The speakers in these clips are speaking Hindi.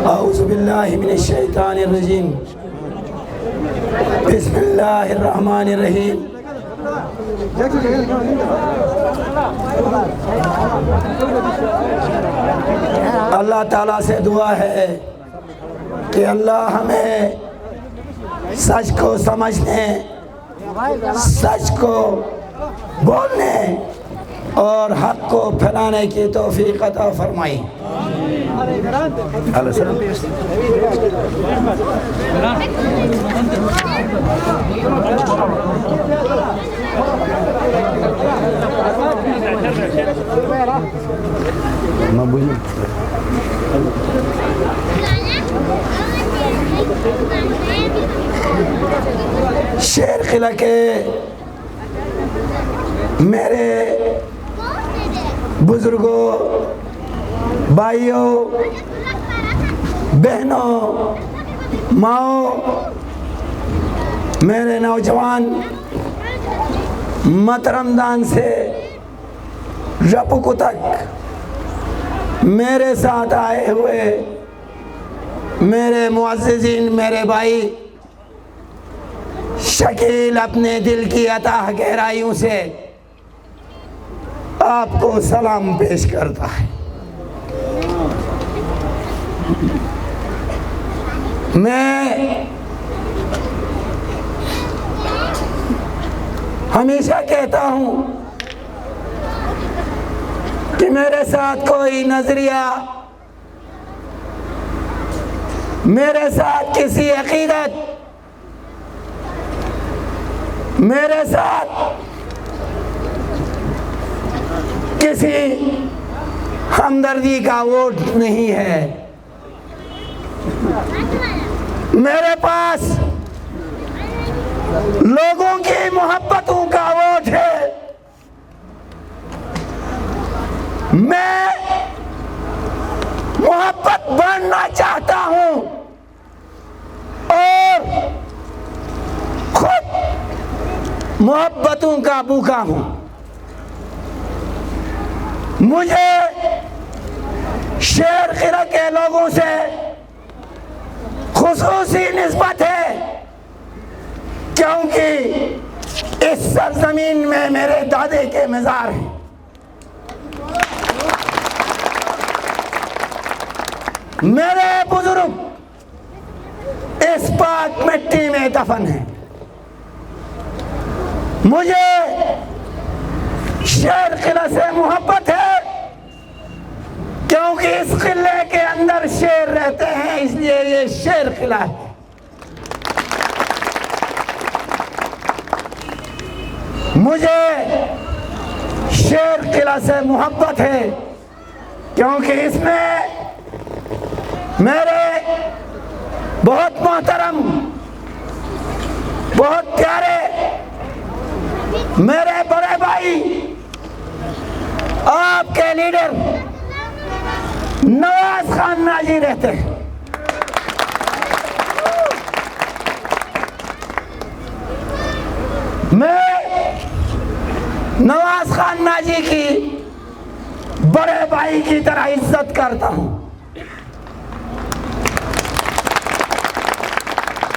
औज़ु बिल्लाहि मिनश शैतानिर रजीम। बिस्मिल्लाहिर रहमानिर रहीम। अल्लाह ताला से दुआ है कि अल्लाह हमें सच को समझने, सच को बोलने और हक को फैलाने की तौफीक अता फरमाई। शेर किला के मेरे बुजुर्गों, भाइयों, बहनों, माओ, मेरे नौजवान मतरमदान से रपुकु तक मेरे साथ आए हुए मेरे मुअज़्ज़िज़ीन, मेरे भाई शकील अपने दिल की अताह गहराइयों से आपको सलाम पेश करता है। मैं हमेशा कहता हूं कि मेरे साथ कोई नजरिया, मेरे साथ किसी अकीदत, मेरे साथ किसी हमदर्दी का वोट नहीं है। मेरे पास लोगों की मोहब्बतों का वोट है। मैं मोहब्बत बढ़ना चाहता हूं और खुद मोहब्बतों का भूखा हूं। मुझे शेर किला के लोगों से खुसूसी निस्बत है, क्योंकि इस सरजमीन में मेरे दादे के मज़ार हैं। मेरे बुजुर्ग इस पाक मिट्टी में दफन हैं। मुझे शेर किला से मोहब्बत है, क्योंकि इस किले के अंदर शेर रहते हैं, इसलिए ये शेर किला है। मुझे शेर किला से मोहब्बत है, क्योंकि इसमें मेरे बहुत मोहतरम, बहुत प्यारे मेरे बड़े भाई, आपके लीडर नवाज खान नाजी रहते हैं। मैं नवाज खान नाजी की बड़े भाई की तरह इज्जत करता हूं।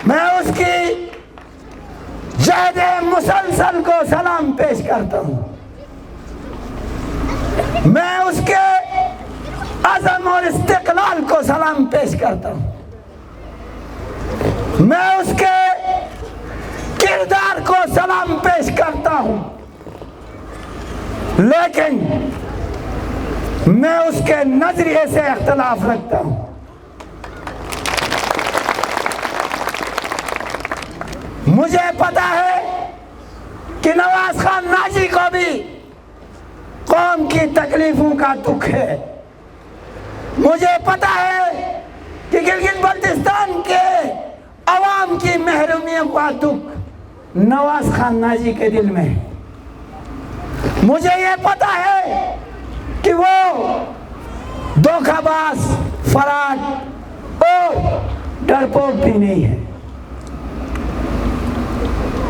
मैं उसकी जहदे मुसलसल को सलाम पेश करता हूं। मैं उसके अज़म और इस्तिक़लाल को सलाम पेश करता हूं। मैं उसके किरदार को सलाम पेश करता हूं, लेकिन मैं उसके नजरिए से इख्तिलाफ रखता हूं। मुझे पता है कि नवाज खान नाजी को भी कौम की तकलीफों का दुख है। मुझे पता है कि गिलगित बल्तिस्तान के अवाम की महरूमियों का दुख नवाज खान नाजी के दिल में है। मुझे ये पता है कि वो धोखाबाज, फराड और डरपोक भी नहीं है।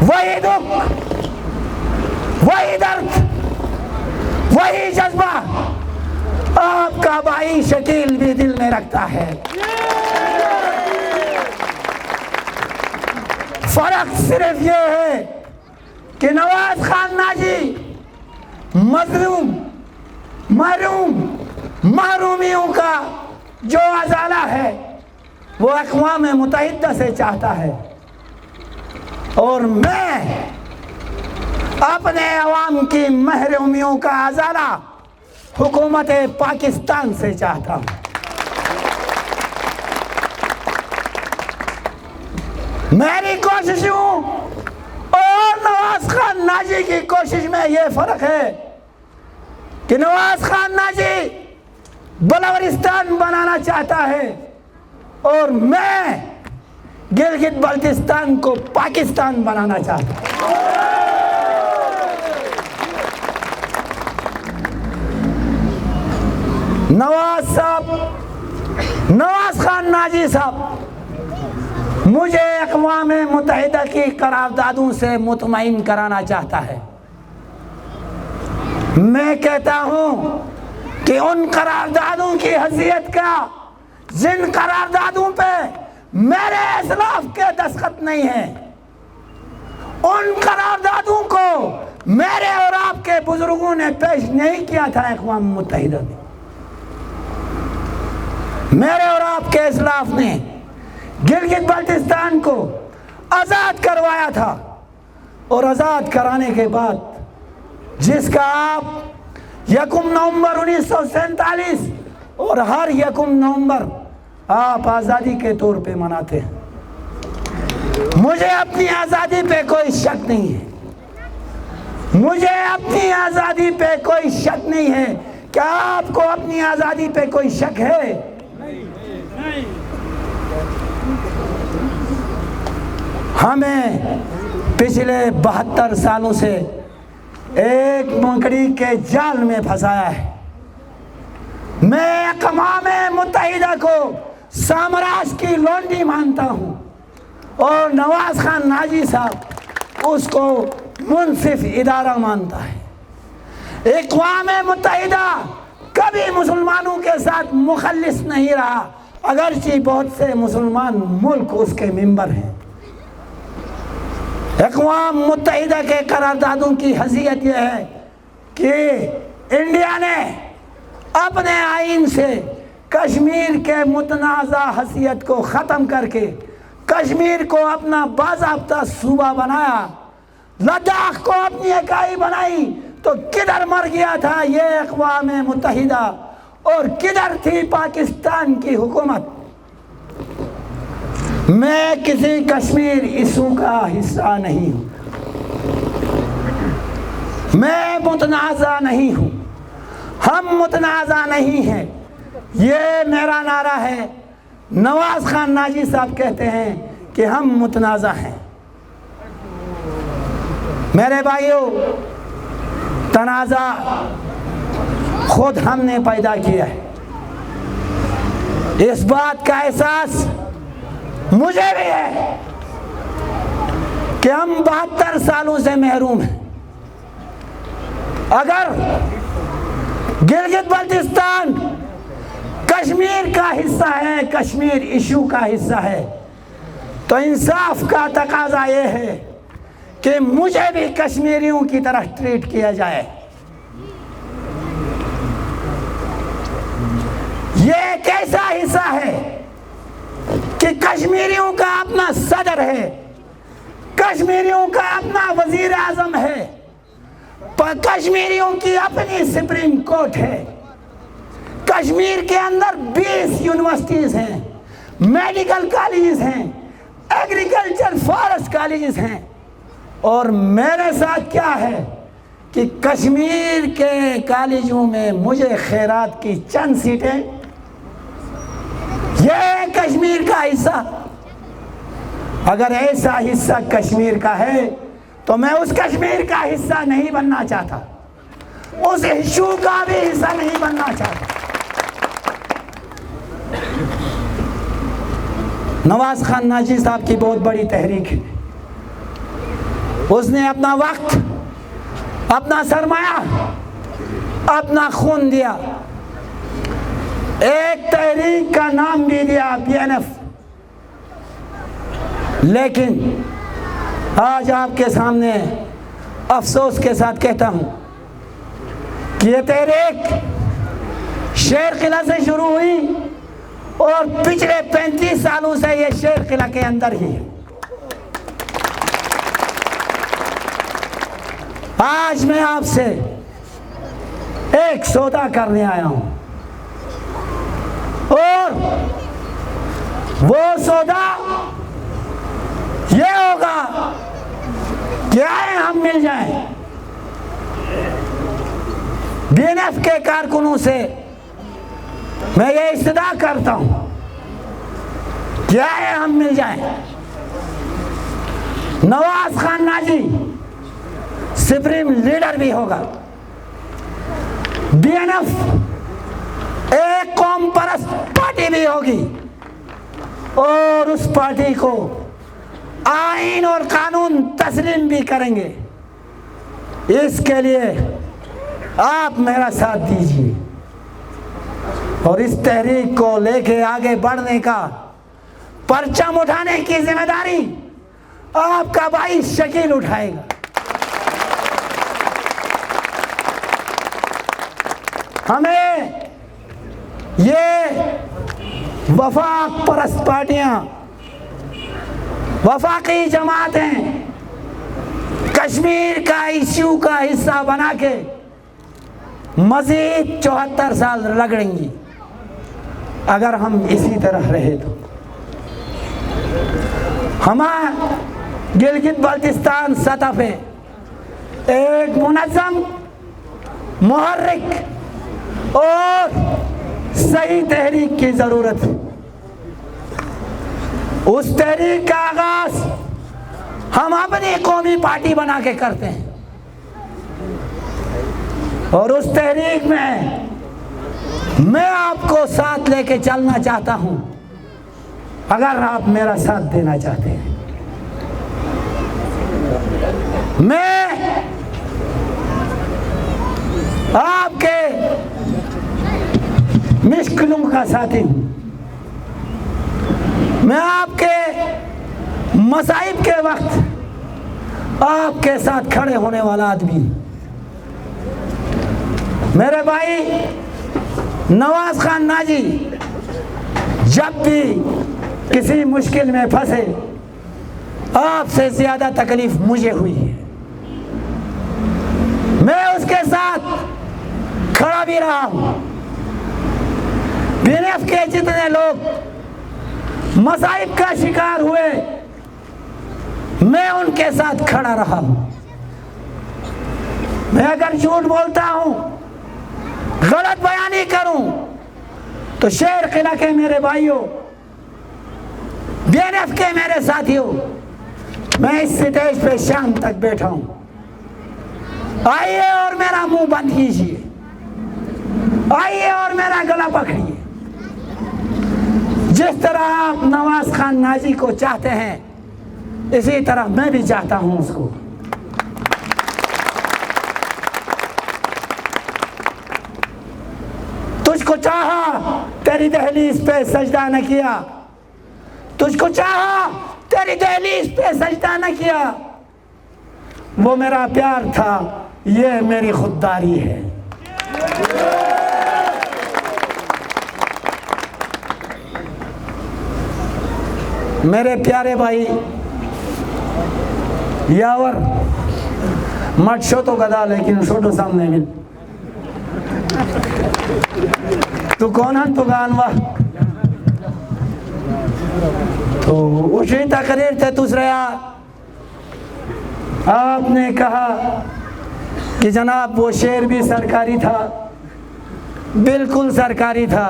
वही दुख, वही दर्द, वही जज्बा आपका भाई शकील भी दिल में रखता है। फर्क सिर्फ ये है कि नवाज खान नाजी मजलूम महरूमियों का जो अजाला है वो अक़वाम मुत्तहिदा से चाहता है, और मैं अपने अवाम की महरूमियों का अजाला हुकूमत पाकिस्तान से चाहता हूँ। मेरी कोशिशों और नवाज खान नाजी की कोशिश में ये फ़र्क है कि नवाज खान नाजी बलूचिस्तान बनाना चाहता है और मैं गिलगित बल्तिस्तान को पाकिस्तान बनाना चाहता हूँ। नवाज खान नाजी साहब मुझे अक़वाम मुत्तहिदा की करारदादों से मुतमईन कराना चाहता है। मैं कहता हूँ कि उन करारदादों की हैसियत का जिन करारदादों पे मेरे असलाफ के दस्तखत नहीं हैं, उन करारदादों को मेरे और आपके बुजुर्गों ने पेश नहीं किया था अक़वाम मुत्तहिदा में। मेरे और आपके असलाफ ने गिलगित बल्तिस्तान को आज़ाद करवाया था, और आज़ाद कराने के बाद जिसका आप 1 नवंबर 1947 और हर 1 नवंबर आप आज़ादी के तौर पे मनाते हैं। मुझे अपनी आज़ादी पे कोई शक नहीं है, मुझे अपनी आज़ादी पे कोई शक नहीं है। क्या आपको अपनी आज़ादी पे कोई शक है? हमें पिछले 72 सालों से एक मकड़ी के जाल में फंसाया है। मैं अक़वाम मुत्तहिदा को साम्राज्य की लौंडी मानता हूँ, और नवाज खान नाजी साहब उसको मुनसिफ इदारा मानता है। अक़वाम मुत्तहिदा कभी मुसलमानों के साथ मुखल्लिस नहीं रहा, अगरचे बहुत से मुसलमान मुल्क उसके मेंबर हैं। अक़वाम मुत्तहिदा के करारदादों की हैसियत यह है कि इंडिया ने अपने आइन से कश्मीर के मुतनाज़ा हैसियत को ख़त्म करके कश्मीर को अपना बाज़ाब्ता सूबा बनाया, लद्दाख को अपनी इकाई बनाई, तो किधर मर गया था ये अक़वाम मुत्तहिदा और किधर थी पाकिस्तान की हुकूमत? मैं किसी कश्मीर इशू का हिस्सा नहीं हूँ, मैं मुतनाज़ा नहीं हूँ, हम मुतनाज़ा नहीं हैं, ये मेरा नारा है। नवाज खान नाजी साहब कहते हैं कि हम मुतनाज़ा हैं। मेरे भाइयों, तनाज़ा खुद हमने पैदा किया है, इस बात का एहसास मुझे भी है कि हम 72 सालों से महरूम हैं। अगर गिलगित बल्तिस्तान कश्मीर का हिस्सा है, कश्मीर इशू का हिस्सा है, तो इंसाफ का तकाजा ये है कि मुझे भी कश्मीरियों की तरह ट्रीट किया जाए। ये एक ऐसा हिस्सा है कि कश्मीरियों का अपना सदर है, कश्मीरियों का अपना वजीर आज़म है, कश्मीरियों की अपनी सुप्रीम कोर्ट है, कश्मीर के अंदर 20 यूनिवर्सिटीज़ हैं, मेडिकल कॉलेजेस हैं, एग्रीकल्चर फॉरेस्ट कॉलेजेस हैं। और मेरे साथ क्या है कि कश्मीर के कॉलेजों में मुझे खैरात की चंद सीटें, ये कश्मीर का हिस्सा, अगर ऐसा हिस्सा कश्मीर का है तो मैं उस कश्मीर का हिस्सा नहीं बनना चाहता, उस इशू का भी हिस्सा नहीं बनना चाहता। नवाज खान नाजी साहब की बहुत बड़ी तहरीक है, उसने अपना वक्त, अपना सरमाया, अपना खून दिया, एक तहरीक का नाम भी दिया BNF, लेकिन आज आपके सामने अफसोस के साथ कहता हूं कि ये तहरीक शेर किला से शुरू हुई और पिछले 35 सालों से ये शेर किला के अंदर ही है। आज मैं आपसे एक सौदा करने आया हूं और वो सौदा ये होगा कि आए हम मिल जाएं। बीएनएफ के कारकुनों से मैं ये इस्तदा करता हूं कि आए हम मिल जाएं। Nawaz Khan Nazi supreme leader भी होगा। बीएनएफ एक कौम परस्त पार्टी भी होगी और उस पार्टी को आईन और कानून तस्लीम भी करेंगे। इसके लिए आप मेरा साथ दीजिए और इस तहरीक को लेके आगे बढ़ने का परचम उठाने की जिम्मेदारी आपका भाई शकील उठाएगा। हमें ये वफाक परस्त पार्टियां, वफाकी जमातें कश्मीर का इश्यू का हिस्सा बना के मजीद 74 साल रगड़ेंगी अगर हम इसी तरह रहे तो। हमारा गिलगित बाल्टिस्तान सतह पे एक मुनज़्ज़म, मुहर्रिक और सही तहरीक की जरूरत है। उस तहरीक का आगाज हम अपनी कौमी पार्टी बना के करते हैं और उस तहरीक में मैं आपको साथ लेके चलना चाहता हूं अगर आप मेरा साथ देना चाहते हैं। मैं आपके मुश्किलों का साथी हूं। मैं आपके मसाइब के वक्त आपके साथ खड़े होने वाला आदमी हूं। मेरे भाई नवाज खान नाजी जब भी किसी मुश्किल में फंसे आपसे ज्यादा तकलीफ मुझे हुई है। मैं उसके साथ खड़ा भी रहा हूं। बीएनएफ के जितने लोग मसाइब का शिकार हुए मैं उनके साथ खड़ा रहा हूं। मैं अगर झूठ बोलता हूं, गलत बयानी करूं तो शेर किला के मेरे भाइयों, बीएनएफ के मेरे साथियों, मैं इस स्टेज पे शाम तक बैठा हूं। आइए और मेरा मुंह बंद कीजिए, आइए और मेरा गला पकड़िए। जिस तरह आप नवाज खान नाजी को चाहते हैं इसी तरह मैं भी चाहता हूं उसको। तुझको चाहा तेरी दहलीज पे सजदा न किया, तुझको चाहा तेरी दहलीज पे सजदा न किया। वो मेरा प्यार था, ये मेरी खुददारी है। मेरे प्यारे भाई यावर मत शो तो गदा लेकिन छोटो सामने मिल तू कौन है तो गानवा तो उसी तकरीर थे दूसरे। आपने कहा कि जनाब वो शेर भी सरकारी था, बिल्कुल सरकारी था,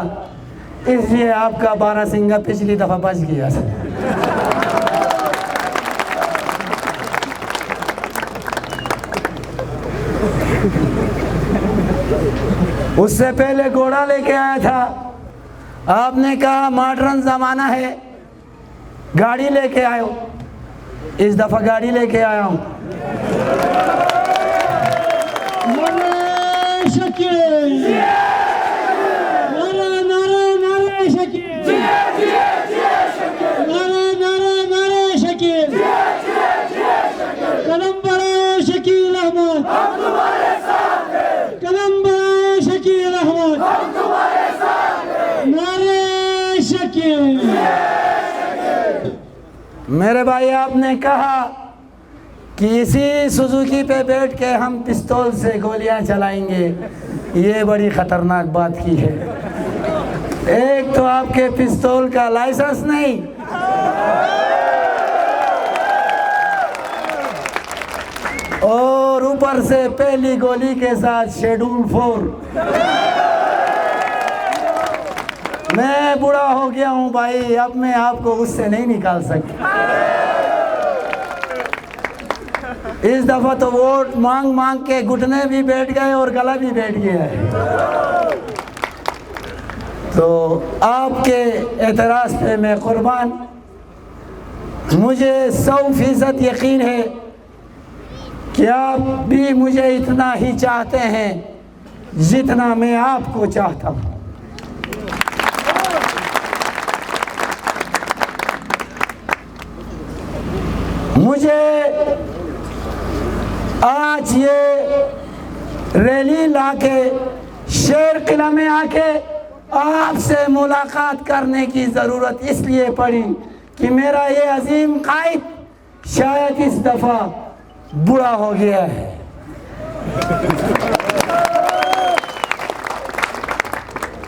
इसलिए आपका बारासिंगा पिछली दफा बच गया। उससे पहले घोड़ा लेके आया था, आपने कहा मॉडर्न जमाना है, गाड़ी लेके आयो। इस दफा गाड़ी लेके आया हूं। मेरे भाई, आपने कहा कि इसी सुजुकी पे बैठ के हम पिस्तौल से गोलियां चलाएंगे। ये बड़ी खतरनाक बात की है। एक तो आपके पिस्तौल का लाइसेंस नहीं, और ऊपर से पहली गोली के साथ शेड्यूल 4। मैं बूढ़ा हो गया हूं भाई, अब मैं आपको उससे नहीं निकाल सकता। इस दफा तो वोट मांग मांग के घुटने भी बैठ गए और गला भी बैठ गया है। तो आपके एतराज़ पे मैं कुर्बान। मुझे 100% यकीन है कि आप भी मुझे इतना ही चाहते हैं जितना मैं आपको चाहता हूँ। मुझे आज ये रैली लाके शेर किला में आके आपसे मुलाकात करने की ज़रूरत इसलिए पड़ी कि मेरा ये अजीम कायद शायद इस दफ़ा बुरा हो गया है।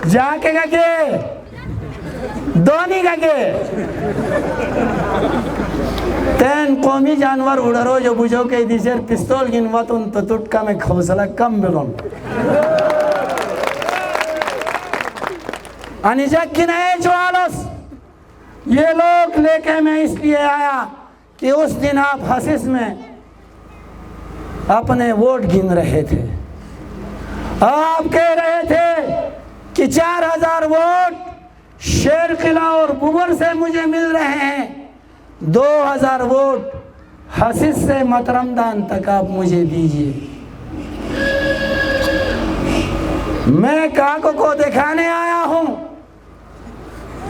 जाके गए दोनी गए तेन कौमी जानवर उड़रो जो बुझो के दिशेर पिस्तौल गिनवातुन तो तुटका में खौसला कम बिलोन अनिजक की नहीं जो आलस ये लोग लेके मैं इसलिए आया कि उस दिन आप हसीस में अपने वोट गिन रहे थे। आप कह रहे थे कि 4000 वोट शेर किला और बुबर से मुझे मिल रहे हैं, 2000 वोट हसीस से मतरमदान तक आप मुझे दीजिए। मैं काको को दिखाने आया हूं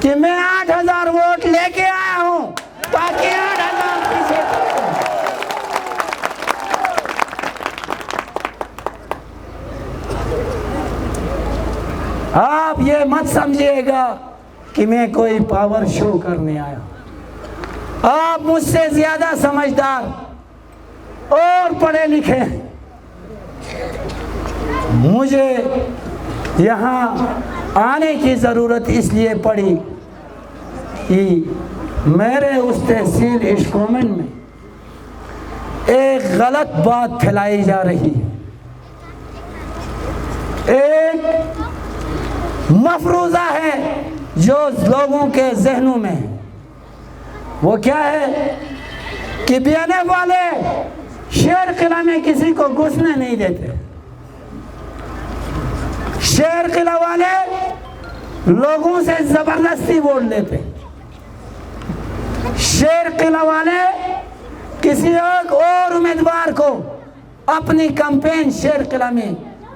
कि मैं 8000 वोट लेके आया हूं ताकि 8000 पीछे। आप ये मत समझिएगा कि मैं कोई पावर शो करने आया। आप मुझसे ज्यादा समझदार और पढ़े लिखे हैं। मुझे यहाँ आने की ज़रूरत इसलिए पड़ी कि मेरे उस तहसील इश्कोमन में एक गलत बात फैलाई जा रही है। एक मफरूज़ा है जो लोगों के जहनों में है। वो क्या है कि BNF वाले शेर किला में किसी को घुसने नहीं देते। शेर किला वाले लोगों से जबरदस्ती वोट लेते। शेर किला वाले किसी एक और उम्मीदवार को अपनी कैंपेन शेर किला में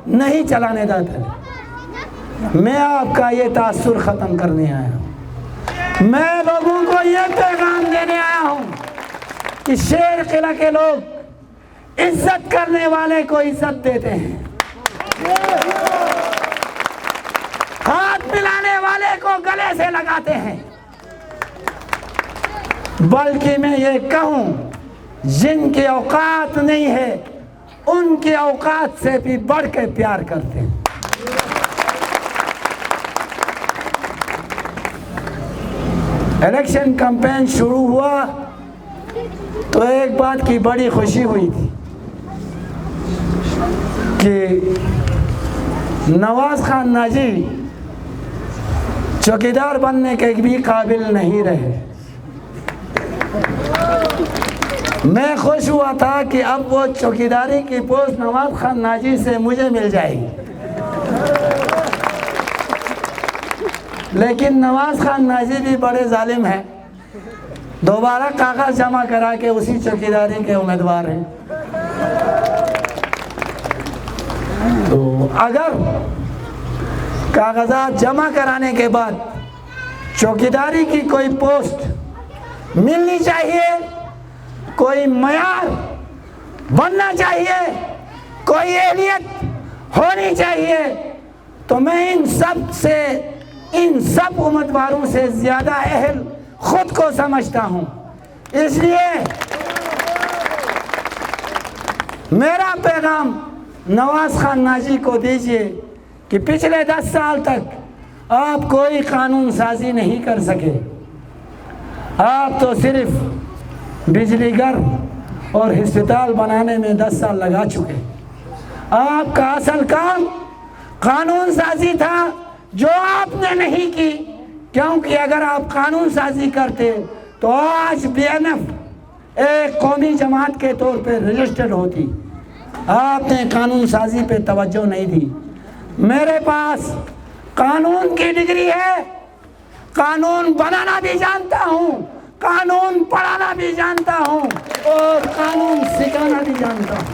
नहीं चलाने देते। मैं आपका ये तासुर ख़त्म करने आया हूँ। मैं लोगों को ये पैगाम देने आया हूँ कि शेर किला के लोग इज्जत करने वाले को इज्जत देते हैं, हाथ मिलाने वाले को गले से लगाते हैं। बल्कि मैं ये कहूँ जिनकी औकात नहीं है उनकी औकात से भी बढ़ के प्यार करते हैं। इलेक्शन कैंपेन शुरू हुआ तो एक बात की बड़ी खुशी हुई थी कि नवाज खान नाजी चौकीदार बनने के भी काबिल नहीं रहे। मैं खुश हुआ था कि अब वो चौकीदारी की पोस्ट नवाज खान नाजी से मुझे मिल जाएगी। लेकिन नवाज खान नाजी भी बड़े जालिम हैं, दोबारा कागज जमा करा के उसी चौकीदारी के उम्मीदवार हैं। तो अगर कागजात जमा कराने के बाद चौकीदारी की कोई पोस्ट मिलनी चाहिए, कोई मयार बनना चाहिए, कोई एहलियत होनी चाहिए, तो मैं इन सब से इन सब उम्मीदवारों से ज़्यादा अहल खुद को समझता हूँ। इसलिए मेरा पैगाम नवाज खान नाजी को दीजिए कि पिछले 10 साल तक आप कोई कानून साजी नहीं कर सके। आप तो सिर्फ बिजली घर और अस्पताल बनाने में 10 साल लगा चुके। आपका असल काम कानून साजी था, जो आपने नहीं की, क्योंकि अगर आप कानून साजी करते तो आज BNF एक कौमी जमात के तौर पे रजिस्टर्ड होती। आपने कानून साजी पे तवज्जो नहीं दी। मेरे पास कानून की डिग्री है, कानून बनाना भी जानता हूँ, कानून पढ़ाना भी जानता हूँ और कानून सिखाना भी जानता हूँ।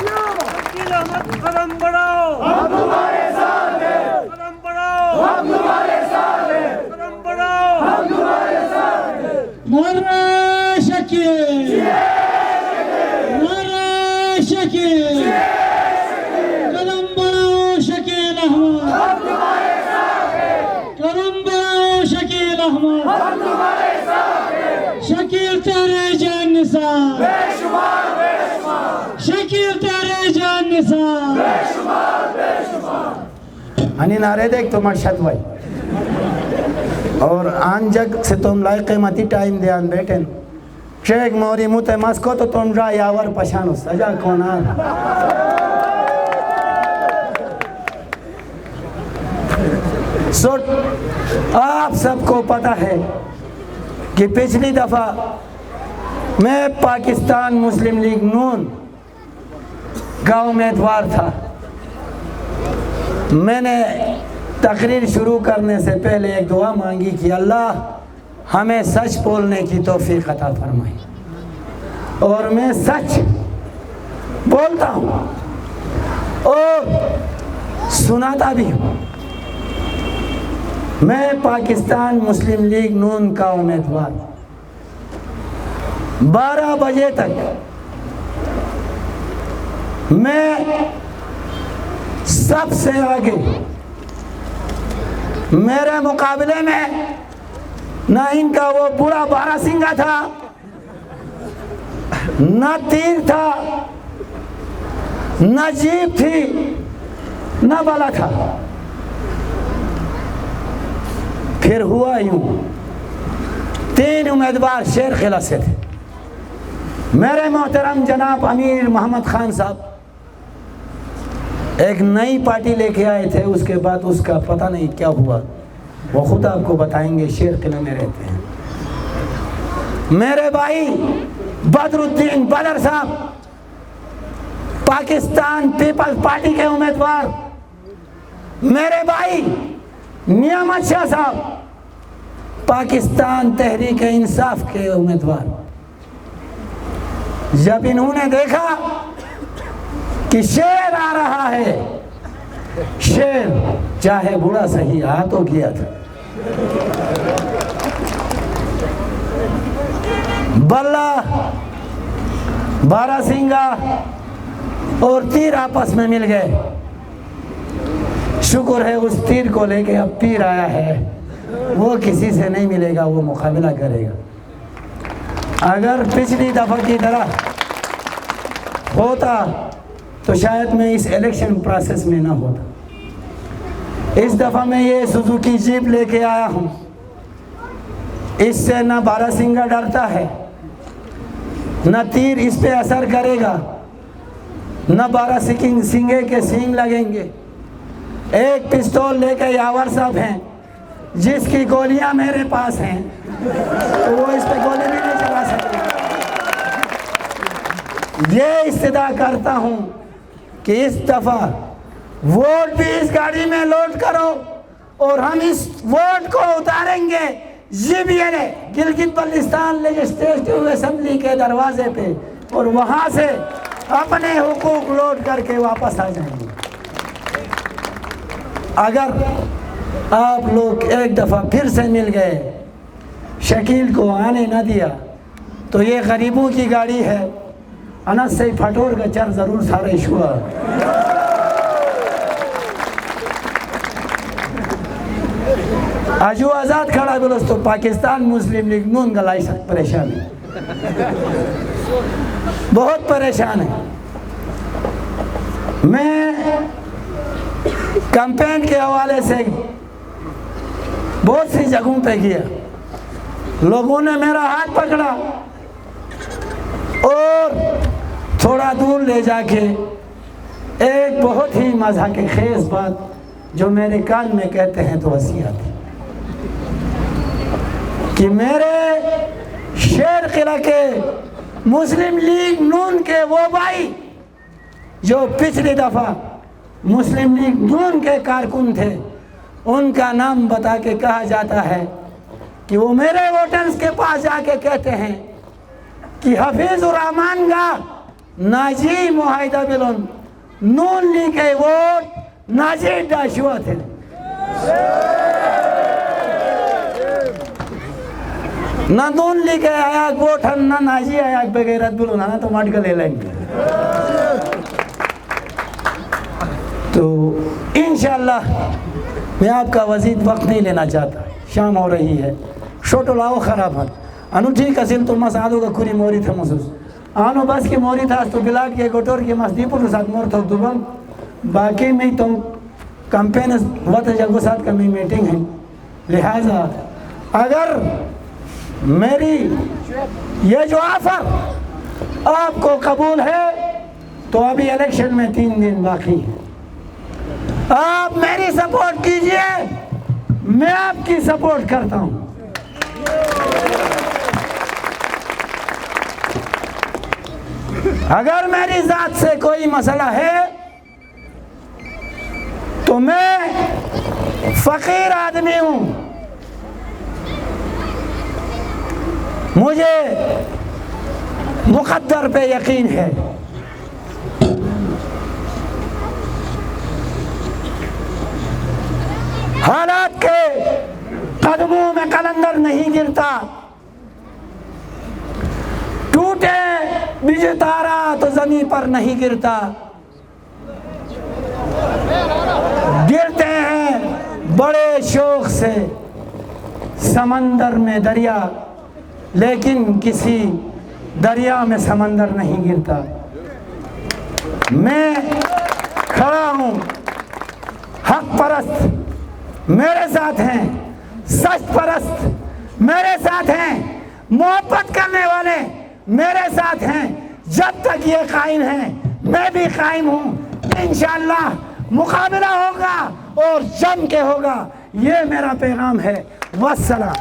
कदम बढ़ाओ, हम तुम्हारे साथ हैं। कदम बढ़ाओ, हम तुम्हारे साथ हैं। कदम बढ़ाओ, हम तुम्हारे साथ हैं। मोहर्रम शकील, मोहर्रम शकील, कदम बढ़ाओ शकील अहमद, हम तुम्हारे साथ हैं। कदम बढ़ाओ शकील अहमद, हम तुम्हारे साथ हैं। शकील तेरे जान निसार, बेशुमार बेशुमार, शकील तेरे जान निसार। बेशुमार बेशुमार। आणि नारे देख तो मर्शद भाई और आन जग से तुम लायक कीमती टाइम ध्यान बैठे शेख मोरी मुते मस्को तो तुम जा यावर पशानो सजा कोना। सो आप सबको पता है कि पिछली दफा मैं पाकिस्तान मुस्लिम लीग नून का उम्मीदवार था। मैंने तकरीर शुरू करने से पहले एक दुआ मांगी कि अल्लाह हमें सच बोलने की तौफीक अता फरमाए, और मैं सच बोलता हूँ और सुनाता भी हूँ। मैं पाकिस्तान मुस्लिम लीग नून का उम्मीदवार 12 बजे तक मैं सबसे आगे, मेरे मुकाबले में न इनका वो बूढ़ा बारासिंगा था, न तीर था, न जीप थी, न बला था। फिर हुआ यूं, 3 उम्मीदवार शेर किला से थे। मेरे मोहतरम जनाब अमीर मोहम्मद खान साहब एक नई पार्टी लेके आए थे, उसके बाद उसका पता नहीं क्या हुआ, वो खुद आपको बताएंगे, शेर किला में रहते हैं। मेरे भाई बदरुद्दीन बदर साहब पाकिस्तान पीपल्स पार्टी के उम्मीदवार, मेरे भाई नियामत शाह साहब पाकिस्तान तहरीक इंसाफ के उम्मीदवार। जब इन्होंने देखा कि शेर आ रहा है, शेर चाहे बूढ़ा सही आ तो गया था, बल्ला बारासिंगा और तीर आपस में मिल गए। शुक्र है उस तीर को लेके अब पीर आया है, वो किसी से नहीं मिलेगा, वो मुकाबला करेगा। अगर पिछली दफा की तरह होता तो शायद मैं इस इलेक्शन प्रोसेस में ना होता। इस दफ़ा मैं ये सुजुकी जीप लेके आया हूँ, इससे ना बारासिंगा डरता है, न तीर इस पे असर करेगा, न बारासिंगे के सींग लगेंगे। एक पिस्तौल लेके यावर साहब हैं, जिसकी गोलियां मेरे पास हैं, तो वो इस पे गोली भी नहीं चला सकते। ये इस्तदा करता हूँ कि इस दफ़ा वोट भी इस गाड़ी में लोड करो और हम इस वोट को उतारेंगे GBLA Gilgit Baltistan legislative assembly के दरवाजे पे, और वहाँ से अपने हुकूक लोड करके वापस आ जाएंगे। अगर आप लोग एक दफ़ा फिर से मिल गए, शकील को आने न दिया, तो ये गरीबों की गाड़ी है, अनस से फटोर का चर ज़रूर सारे शुआ। आज वो आज़ाद खड़ा बोलो तो पाकिस्तान मुस्लिम लीग नून गलाई सक परेशान है, बहुत परेशान है। मैं कैंपेन के हवाले से बहुत सी जगहों पे गया, लोगों ने मेरा हाथ पकड़ा और थोड़ा दूर ले जाके एक बहुत ही मज़ा के खेस बात जो मेरे कान में कहते हैं तो हंसी आती कि मेरे शेर किला के मुस्लिम लीग नून के वो भाई जो पिछली दफ़ा मुस्लिम लीग नून के कारकुन थे, उनका नाम बता के कहा जाता है कि वो मेरे वोटर्स के पास जाके कहते हैं कि हफीज़ुर रहमान का नाजी मुआहिदा बिलन नून लीग के वोट नाजी डाशुआ थे। ना नून लीग के आया वोट ना नाजी आया बगैरत बिलन ना तो मट ले लेंगे। तो इंशाअल्लाह मैं आपका वजीद वक्त नहीं लेना चाहता, शाम हो रही है, शोटो लाओ खराब है अनु ठीक असिल तो मसादों का खुरी मोरी था महसूस आनो बस की मोरी था तो बिलाट के गोटोर के मस्दीपुर के साथ मोर था दुबम बाकी में तुम कैंपेन वत जगह साथ का में मीटिंग है, लिहाजा अगर मेरी ये जो ऑफर आपको कबूल है तो अभी इलेक्शन में 3 दिन बाकी है, आप मेरी सपोर्ट कीजिए, मैं आपकी सपोर्ट करता हूं। अगर मेरी जात से कोई मसला है तो मैं फकीर आदमी हूं, मुझे मुक़द्दर पे यकीन है। हालात के कदमों में कलंदर नहीं गिरता, टूटे बिजली तारा तो जमीन पर नहीं गिरता, गिरते हैं बड़े शौक से समंदर में दरिया, लेकिन किसी दरिया में समंदर नहीं गिरता। मैं खड़ा हूँ, हक परस्त मेरे साथ हैं, सच परस्त मेरे साथ हैं, मोहब्बत करने वाले मेरे साथ हैं। जब तक ये कायम है मैं भी कायम हूँ। इंशाअल्लाह मुकाबला होगा और जम के होगा, ये मेरा पैगाम है। वस्सलाम।